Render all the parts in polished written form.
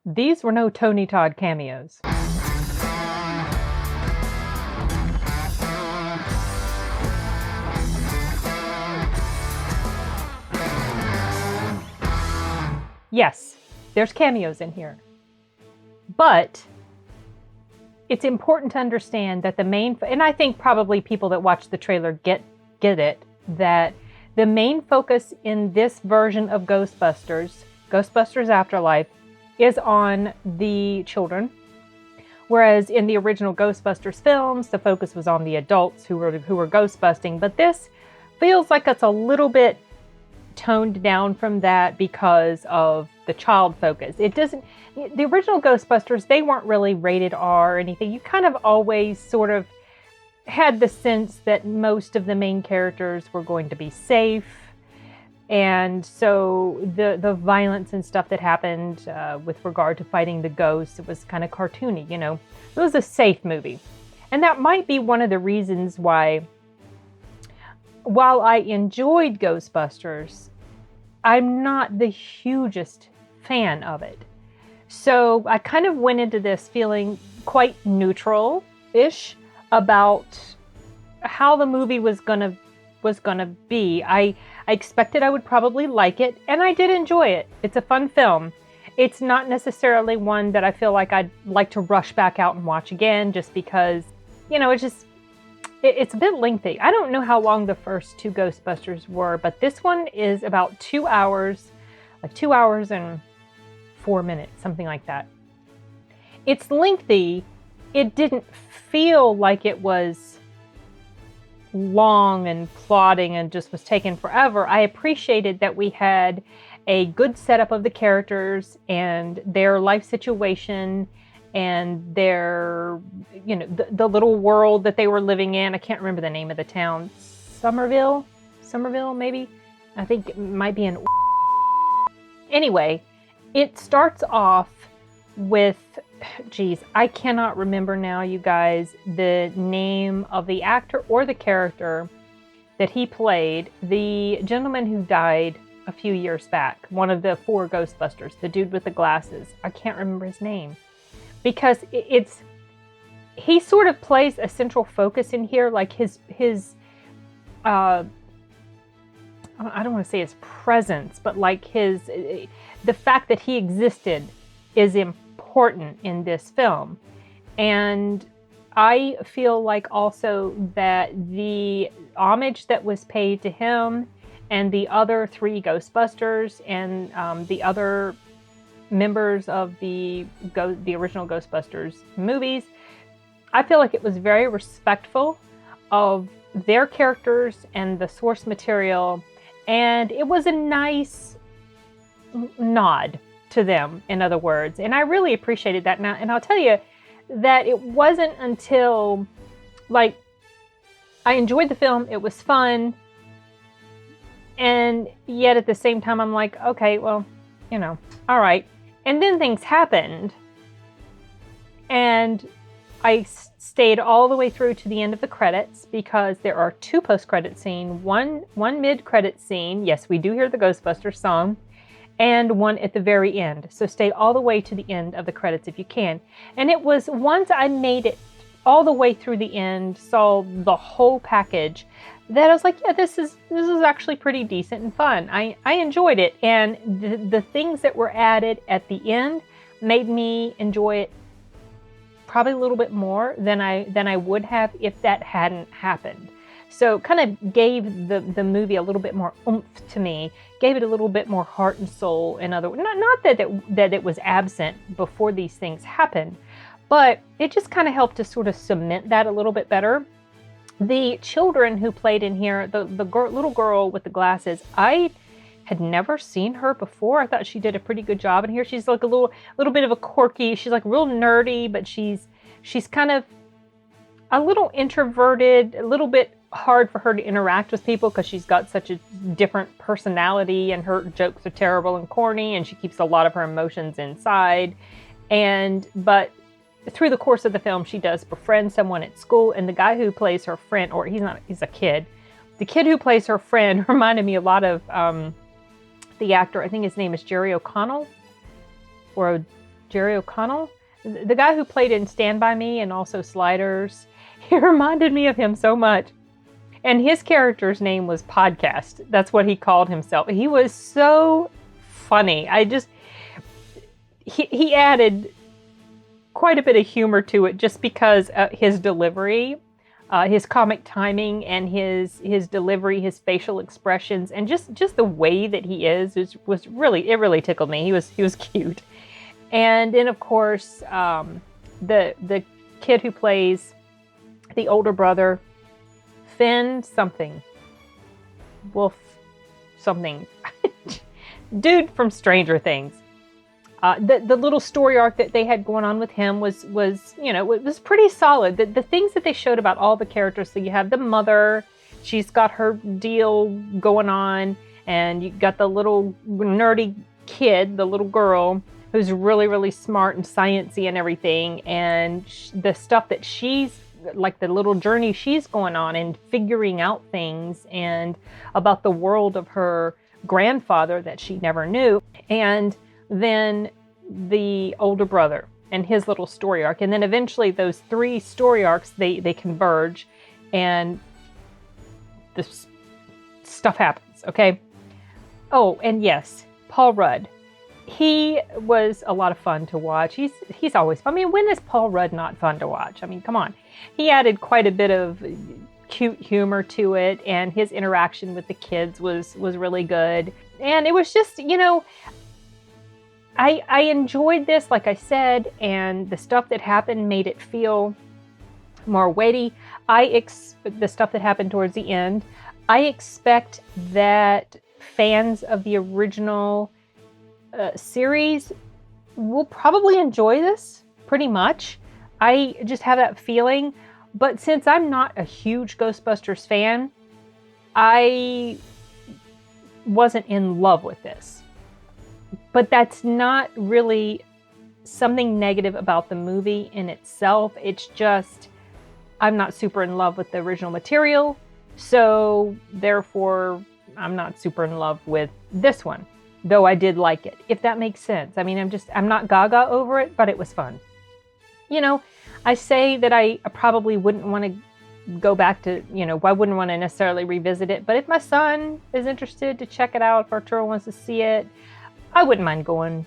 These were no Tony Todd cameos. Yes, there's cameos in here. But it's important to understand that the main, and I think probably people that watch the trailer get it, that the main focus in this version of Ghostbusters Afterlife, is on the children. Whereas in the original Ghostbusters films, the focus was on the adults who were ghostbusting. But this feels like it's a little bit toned down from that because of the child focus. It doesn't, the original Ghostbusters, they weren't really rated R or anything. You kind of always sort of had the sense that most of the main characters were going to be safe. And so the violence and stuff that happened with regard to fighting the ghosts, it was kind of cartoony, you know. It was a safe movie. And that might be one of the reasons why, while I enjoyed Ghostbusters, I'm not the hugest fan of it. So I kind of went into this feeling quite neutral-ish about how the movie was gonna be. I expected I would probably like it, and I did enjoy it. It's a fun film. It's not necessarily one that I feel like I'd like to rush back out and watch again, just because, you know, it's a bit lengthy. I don't know how long the first two Ghostbusters were, but this one is about 2 hours, like 2 hours and 4 minutes, something like that. It's lengthy. It didn't feel like it was long and plodding and just was taking forever. I appreciated that we had a good setup of the characters and their life situation and their, you know, the little world that they were living in. I can't remember the name of the town. Somerville, maybe? I think it might be in... Anyway, it starts off with, geez, I cannot remember now, you guys, the name of the actor or the character that he played, the gentleman who died a few years back, one of the 4 Ghostbusters, the dude with the glasses. I can't remember his name. Because he sort of plays a central focus in here, like his I don't want to say his presence, but like the fact that he existed is important in this film. And I feel like also that the homage that was paid to him and the other 3 Ghostbusters and the other members of the original Ghostbusters movies, I feel like it was very respectful of their characters and the source material, and it was a nice nod to them, in other words, and I really appreciated that. Now, and I'll tell you that it wasn't until, like, I enjoyed the film, it was fun, and yet at the same time I'm like, okay, well, you know, all right. And then things happened, and I stayed all the way through to the end of the credits because there are 2 post-credit scenes, one mid-credit scene, yes, we do hear the Ghostbusters song, and one at the very end. So stay all the way to the end of the credits if you can. And it was once I made it all the way through the end, saw the whole package, that I was like, yeah, this is actually pretty decent and fun. I enjoyed it, and the things that were added at the end made me enjoy it probably a little bit more than I would have if that hadn't happened. So kind of gave the movie a little bit more oomph to me, gave it a little bit more heart and soul. In other words, not that it was absent before these things happened, but it just kind of helped to sort of cement that a little bit better. The children who played in here, the little girl with the glasses, I had never seen her before. I thought she did a pretty good job in here. She's like a little bit of a quirky, she's like real nerdy, but she's kind of a little introverted, a little bit hard for her to interact with people because she's got such a different personality and her jokes are terrible and corny and she keeps a lot of her emotions inside. But through the course of the film, she does befriend someone at school, and the guy who plays her friend, or he's a kid. The kid who plays her friend reminded me a lot of the actor, I think his name is Jerry O'Connell, or Jerry O'Connell, the guy who played in Stand By Me and also Sliders. He reminded me of him so much. And his character's name was Podcast. That's what he called himself. He was so funny. He added quite a bit of humor to it just because his delivery, his comic timing, and his delivery, his facial expressions, and just the way that he is was really, it really tickled me. He was cute. And then of course the kid who plays the older brother, Finn something, Wolf something, dude from Stranger Things. The little story arc that they had going on with him was it was pretty solid. The things that they showed about all the characters. So you have the mother, she's got her deal going on, and you got the little nerdy kid, the little girl who's really, really smart and sciencey and everything, and the stuff that she's like, the little journey she's going on and figuring out things and about the world of her grandfather that she never knew. And then the older brother and his little story arc. And then eventually those three story arcs, they converge and this stuff happens, okay? Oh, and yes, Paul Rudd. He was a lot of fun to watch. He's always fun. I mean, when is Paul Rudd not fun to watch? I mean, come on. He added quite a bit of cute humor to it, and his interaction with the kids was really good. And it was just, I enjoyed this, like I said, and the stuff that happened made it feel more weighty. The stuff that happened towards the end, I expect that fans of the original series will probably enjoy this pretty much. I just have that feeling. But since I'm not a huge Ghostbusters fan, I wasn't in love with this. But that's not really something negative about the movie in itself. It's just I'm not super in love with the original material. So therefore, I'm not super in love with this one. Though I did like it, if that makes sense. I mean, I'm not gaga over it, but it was fun. I say that I probably wouldn't want to go back to, I wouldn't want to necessarily revisit it. But if my son is interested to check it out, if Arturo wants to see it, I wouldn't mind going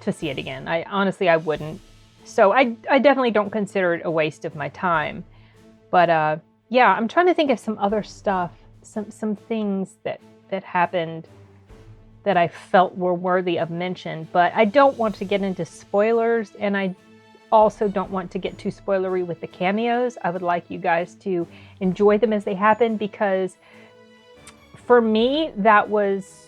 to see it again. I wouldn't. So I definitely don't consider it a waste of my time. But yeah, I'm trying to think of some other stuff, some things that happened that I felt were worthy of mention. But I don't want to get into spoilers, and I also don't want to get too spoilery with the cameos. I would like you guys to enjoy them as they happen, because for me, that was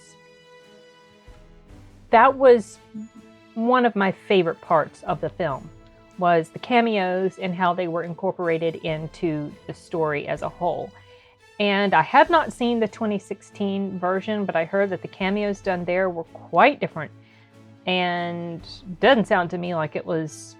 one of my favorite parts of the film, was the cameos and how they were incorporated into the story as a whole. And I have not seen the 2016 version, but I heard that the cameos done there were quite different. And doesn't sound to me like it was,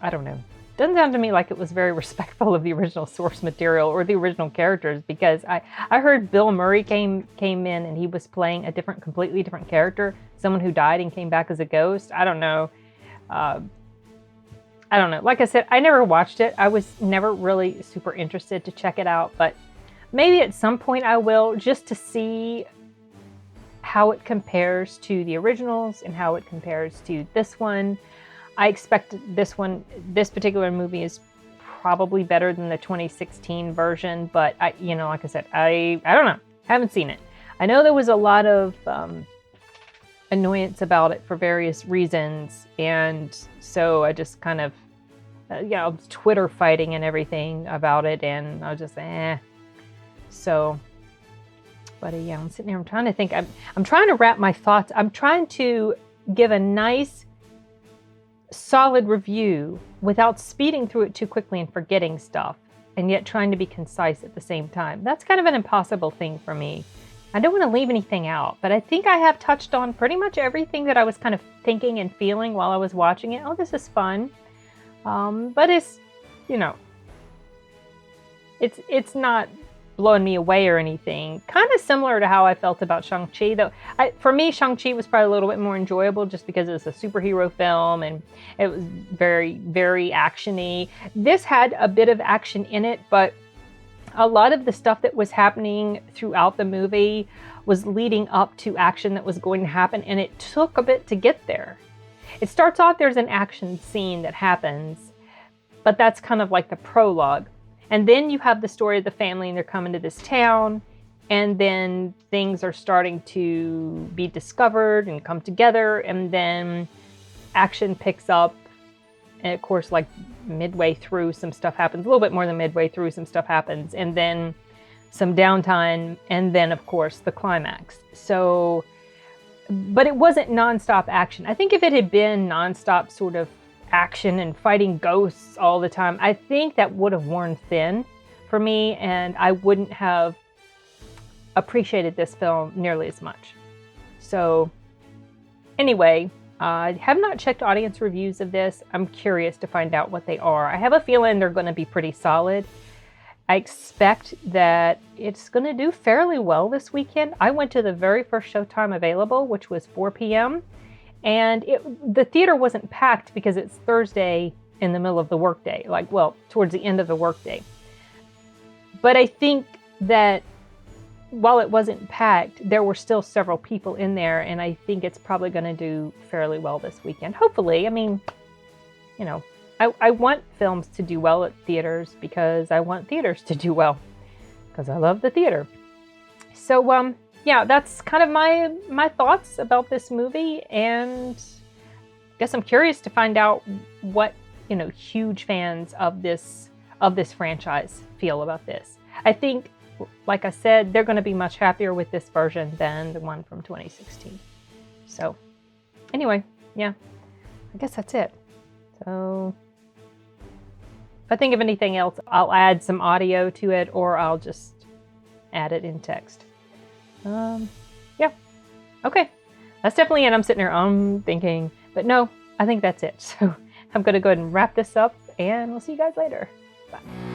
doesn't sound to me like it was very respectful of the original source material or the original characters, because I heard Bill Murray came in and he was playing a completely different character, someone who died and came back as a ghost. I don't know. Like I said, I never watched it. I was never really super interested to check it out, but maybe at some point I will, just to see how it compares to the originals and how it compares to this one. I expect this particular movie is probably better than the 2016 version, but like I said, I don't know. Haven't seen it. I know there was a lot of annoyance about it for various reasons, and so I just kind of Twitter fighting and everything about it, and I was just so, but yeah, I'm sitting here, I'm trying to think, I'm trying to wrap my thoughts. I'm trying to give a nice solid review without speeding through it too quickly and forgetting stuff, and yet trying to be concise at the same time. That's kind of an impossible thing for me. I don't want to leave anything out, but I think I have touched on pretty much everything that I was kind of thinking and feeling while I was watching it. Oh, this is fun. But it's not blowing me away or anything. Kind of similar to how I felt about Shang-Chi, though. For me, Shang-Chi was probably a little bit more enjoyable just because it was a superhero film and it was very, very action-y. This had a bit of action in it, but a lot of the stuff that was happening throughout the movie was leading up to action that was going to happen, and it took a bit to get there. It starts off, there's an action scene that happens, but that's kind of like the prologue. And then you have the story of the family, and they're coming to this town, and then things are starting to be discovered and come together, and then action picks up. And of course, like midway through, some stuff happens. A little bit more than midway through, some stuff happens. And then some downtime, and then, of course, the climax. So, but it wasn't nonstop action. I think if it had been nonstop sort of action and fighting ghosts all the time, I think that would have worn thin for me, and I wouldn't have appreciated this film nearly as much. So anyway, I have not checked audience reviews of this. I'm curious to find out what they are. I have a feeling they're going to be pretty solid. I expect that it's going to do fairly well this weekend. I went to the very first showtime available, which was 4 p.m. And the theater wasn't packed because it's Thursday in the middle of the workday, towards the end of the workday. But I think that while it wasn't packed, there were still several people in there, and I think it's probably going to do fairly well this weekend. Hopefully. I mean, you know, I want films to do well at theaters because I want theaters to do well because I love the theater. So, yeah, that's kind of my thoughts about this movie, and I guess I'm curious to find out what, huge fans of this franchise feel about this. I think, like I said, they're going to be much happier with this version than the one from 2016. So, anyway, yeah, I guess that's it. So, if I think of anything else, I'll add some audio to it, or I'll just add it in text. Yeah. Okay. That's definitely it. I'm sitting here, thinking, but no, I think that's it. So I'm going to go ahead and wrap this up, and we'll see you guys later. Bye.